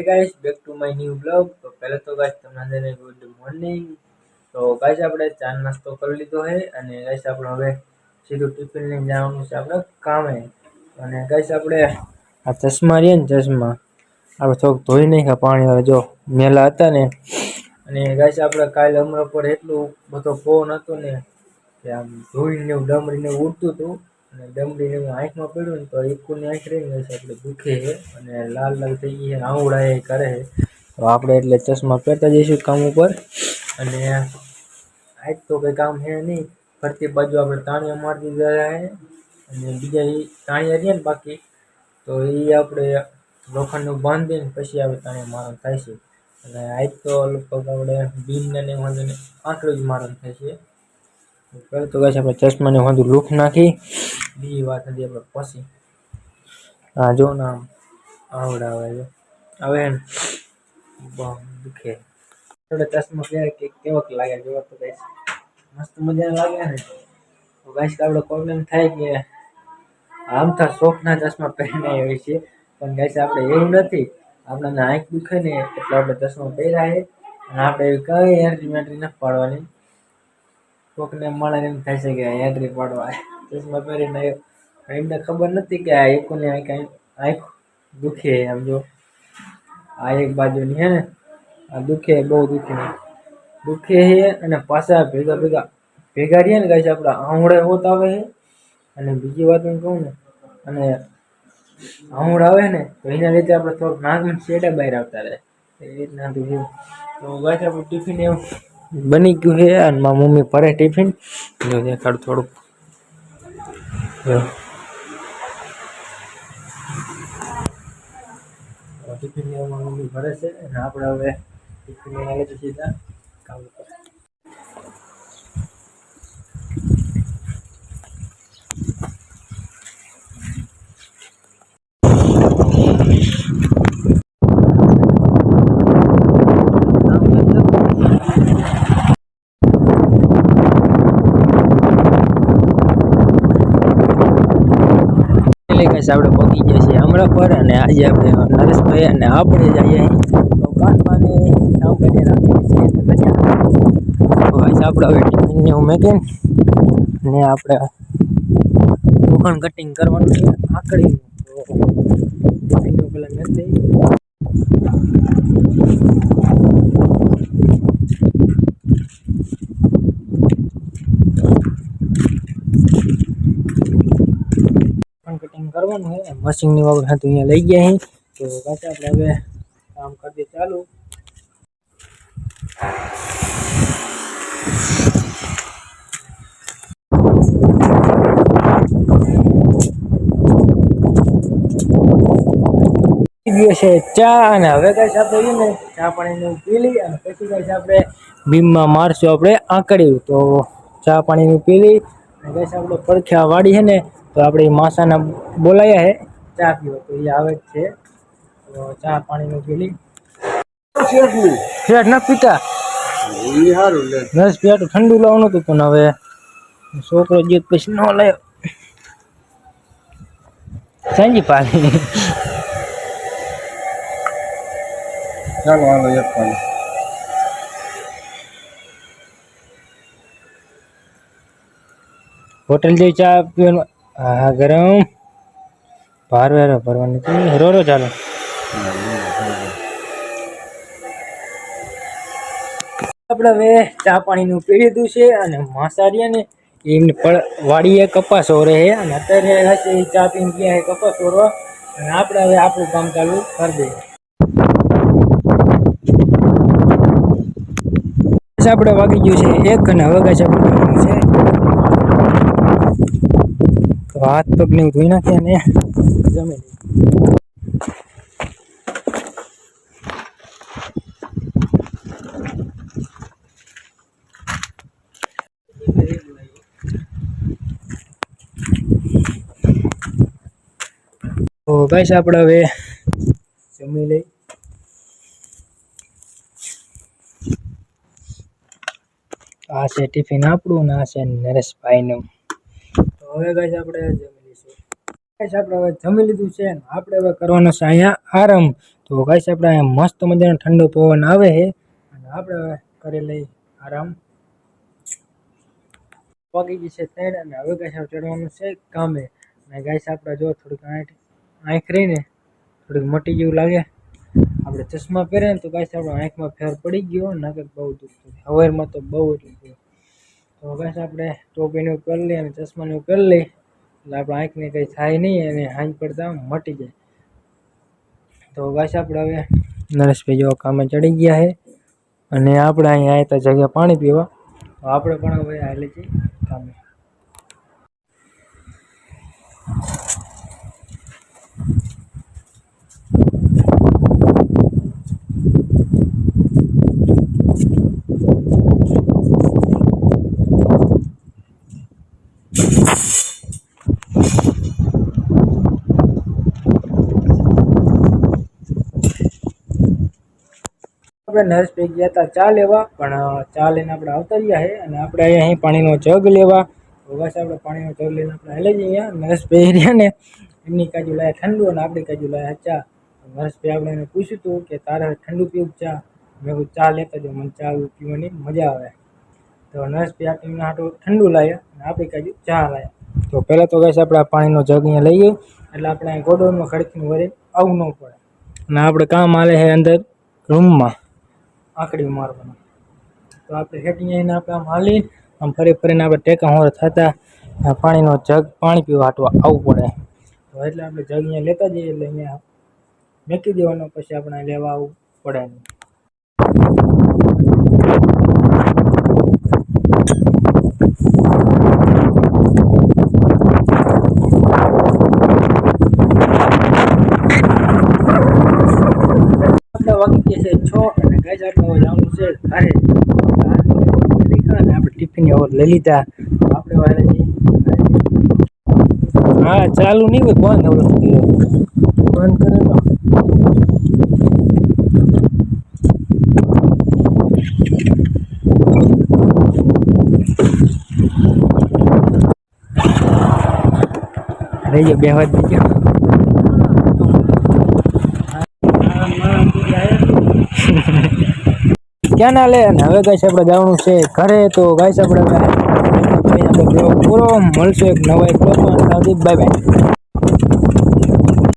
Guys, back to my new blog. તો પહેલા તો ગાઈસ તમને ગુડ મોર્નિંગ. તો ગાઈસ આપણે ચા નાસ્તો કરી લીધો છે અને ગાઈસ આપણે હવે સીધું ટિફિન લઈને જવાનું છે આપણે કામે. અને ગાઈસ આપણે આ ચશ્મા રહ્યા ને ચશ્મા આપણે થોડુંક ધોઈ નાખ્યા પાણી વાળા જો મેલા હતા ને. અને ગાઈસ આપણે કાલે હમણાં પર એટલું બધો પવન હતો ને કે આમ ધોઈને ડમરીને ઉડતું હતું. અને ડમરીને આંખમાં પડ્યું ને તો ઈકુની આંખ રહીને આપણે દુખે છે અને લાલ લાલ થઈ ગઈ છે, આવડા એ કરે છે. તો આપણે એટલે ચશ્મા પહેરતા જઈશું કામ ઉપર. અને આજ તો કંઈ કામ છે નહીં, ફરતી બાજુ આપણે તાણિયા મારી દીધા છે. અને બીજા એ તાણિયા રહ્યા ને બાકી તો એ આપણે લોખંડનું બાંધીને પછી આપણે તાણિયા મારવાનું થાય છે. અને આજ તો લગભગ આપણે બીનને વાંધો આંકડી જ મારવાનું થાય છે. પહેલાં તો ગાઈસ આપણે ચશ્માને વાંધો લૂખ નાખી, બીજી વાત હતી આપણે પછી. હા જો ને આમ આવડા આવે હવે બહુ દુખે. આપણે ચશ્મા પહેરે કે કેવોક લાગે જોવો તો ગાઈસ, મસ્ત મજાના લાગે ને. તો ગાઈસ આપણે કોઈને એમ થાય કે આમ તો શોખના ચશ્મા પહેરીને હોય છે, પણ ગાઈસ આપણે એવું નથી. આપણને આંખ દુખે ને એટલે આપણે ચશ્મા પહેર્યા છે. અને આપણે એવી કઈ એન્ટ્રી મેન્ટ્રી નથી પાડવાની. કોકને મળે એમ થાય છે કે એન્ટ્રી પાડવા ચશ્મા પહેરીને એમને ખબર નથી કે આ ઈકોની આંખ દુખે. આમ જો આ એક બાજુની હે ને આ દુખે, બહુ દુખે છે. અને પાછા ભેગા ભેગા રહ્યા ને ગાઈસ આપણા આંગળે હોત આવે છે. અને બીજી વાત હું કહું ને, અને આવડ આવે ને તો એના લીધે આપણે થોડુંક નાકમાં શેડા બહાર આવતા રહે એ રીતના. તો ગાઈસ આપણું ટિફિન એવું બની ગયું છે અને મારી મમ્મી ભરે ટિફિન જો દેખાડું થોડુંક. ટિફિન મારી મમ્મી ભરે છે અને આપણે હવે ટિફિન લઈ જઈએ સીધા કામ ઉપર. આપણે પહોંચી ગયા છીએ અમરાપર અને આજે આપણે નરેશભાઈ અને આપણે જઈએ તો કાંઠાને કામ કરી રાખીએ છીએ. તો આપણે હવે ટિફિનને હું મેકીને ને આપણે લોખંડ કટિંગ કરવાનું છે આકડી. તો ટિફિનનું પેલા મેક દઈ કટિંગ કરવાનું છે. મશીનની વાળું હતું અહીંયા લઈ ગયા અહીં. તો પાછા આપણે હવે કામ કરી ચાલુ. છે ચા અને હવે ગાઈસ આપણે ને ચા પાણી પી લઈ અને પછી ગાઈસ આપણે બીમમાં મારશું આપણે આંકડી. તો ચા પાણી પી લઈ અને ગાઈસ આપણે પડખ્યા વાડી છે ને તો આપણે માસાના બોલાયા હે ચા પીવા, તો એ આવે જ છે. તો ચા પાણી પી લઈ. ફેટ ના પીતા બસ પેટ ઠંડુ લાવવાનું હતું પણ હવે છોકરો જે પછી ન લાવ્યો સાંજી પાણી. ચાલો હાલો એક પાણી. હોટલ જેવી ચા પીવાનું. હા ગરમ ભાર ભરવાની રો ચાલો. આપણે હવે ચા પાણીનું પી લીધું છે અને માસારિયા ને એમને વાડીએ કપાસ ઓરે છે અને અત્યારે ચા પીને ગયા કપાસ ઓરવા. અને આપણે હવે આપણું કામ ચાલુ કરી દઈએ. આપણે વાગી ગયું છે 1 અને હવે ગાઈસ આપણે છે તો હાથ પગ ને ધોઈ નાખ્યા ને જમી. તો ગાઈસ આપણે હવે જમી લઈ. આ છે ટિફિન આપણું ને આ છે નરેશભાઈ નું. તો હવે ગાઈસ આપણે જમી લઈશું. ગાઈસ આપણે હવે જમી લીધું છે અને આપણે હવે કરવાનો છે અહીંયા આરામ. તો ગાઈસ આપણે અહીંયા મસ્ત મજાનો ઠંડો પવન આવે છે અને આપણે હવે કરી લઈ આરામ. વાગી ગઈ છે 3 અને હવે ગાઈસ આપણે ચડવાનું છે કામે. અને ગાઈસ આપણે જો થોડીક આંખ રહીને થોડીક મોટી જેવું લાગે. આપણે ચશ્મા પહેરે ને તો ગાઈસ આપણે આંખમાં ફેર પડી ગયો, નકર બહુ દુખતું હવારમાં તો બહુ એટલે. તો ગાઈસ આપણે ટોપીને કરી લઈએ અને ચશ્માને કરી લઈએ એટલે આપણે આંખને કંઈ થાય નહીં અને હાંજ પડતા મટી જાય. તો ગાઈસ આપણે હવે નરેશભાઈ જો કામે ચડી ગયા છે અને આપણે અહીંયા આવ્યા જગ્યા પાણી પીવા. તો આપણે પણ હવે હાલે છીએ કામે. આપણે નરેશભાઈ ગયા હતા ચા લેવા, પણ ચા લઈને આપણે આવતા રહ્યા છે અને આપણે અહીં પાણીનો જગ લેવા. તો બસ આપણે પાણીનો જગ લઈને આપણે હાલે જઈએ. અહીંયા નરેશભાઈ રહ્યા ને એમની કાજુ લાયા ઠંડુ અને આપણી કાજુ લાયા ચા. નરેશભાઈ આપણે એને પૂછ્યું હતું કે તારે ઠંડુ પીવું ચા? મેં કહ્યું ચા લેતા જો, મને ચા પીવાની મજા આવે. તો નરેશભાઈ આપણે એમના હાટું ઠંડુ લાવ્યા અને આપણી કાજુ ચા લાવ્યા. તો પહેલાં તો ગાઈસ આપણે પાણીનો જગ અહીંયા લઈએ એટલે આપણે ગોડાઉનમાં ખડકીને વળી આવવું ન પડે. અને આપણે કામ હાલે છે અંદર રૂમમાં આંકડી મારવાનું. તો આપણે હેઠી આવીને આપણે આમ હાલી આમ ફરી ફરીને આપણે ટેકા હોર થતા પાણીનો જગ પાણી પીવા હાટવા આવવું પડે. તો એટલે આપણે જગ અહીંયા લેતા જઈએ એટલે અહીંયા મૂકી દેવાનો, પછી આપણે લેવા આવવું પડે નહીં. વાગી ગયા છે 6 અને ગાઈસ આપણે હવે જવાનું છે ઘરે. આપણે ટિફિન ઓર લઈ લીધા. આપણે વાળે હા ચાલુ નહીં હોય, બંધ બંધ કરે તો રહી ગયો 2 વાગે ગયો. ક્યાં ના લે. અને હવે ગાઈસ આપણે જવાનું છે ઘરે. તો ગાઈસ આપણે પૂરો મળશે એક નવા એક બાય બાય.